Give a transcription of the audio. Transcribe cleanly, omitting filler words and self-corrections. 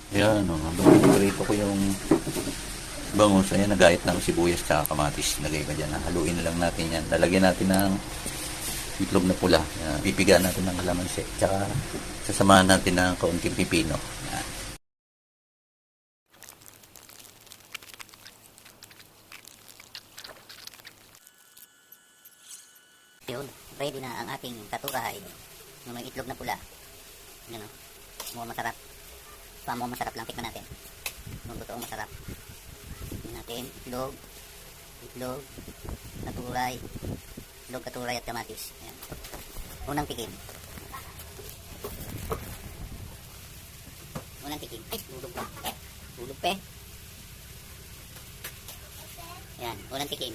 Ayan, prito ko yung bangus. Ayan, nagayat ng sibuyas tsaka kamatis. Lagay ko dyan. Haluin na lang natin yan. Lalagyan natin ng itlog na pula. Ayan, pipigaan natin ng kalamansi. Tsaka sasamahan natin ng kaunting pipino. Ayan. Yun, ready na ang ating katuray. Yung may itlog na pula. Yan o. Mukhang masarap. Mukhang masarap lang. Tikman natin. Mukhang totoong masarap. Tignan natin. Itlog. Itlog. Katuray. Itlog, katuray at kamatis. Yan. Unang tikim. Unang tikim. Ay, tulog pa. Tulog pa. Yan. Unang tikim.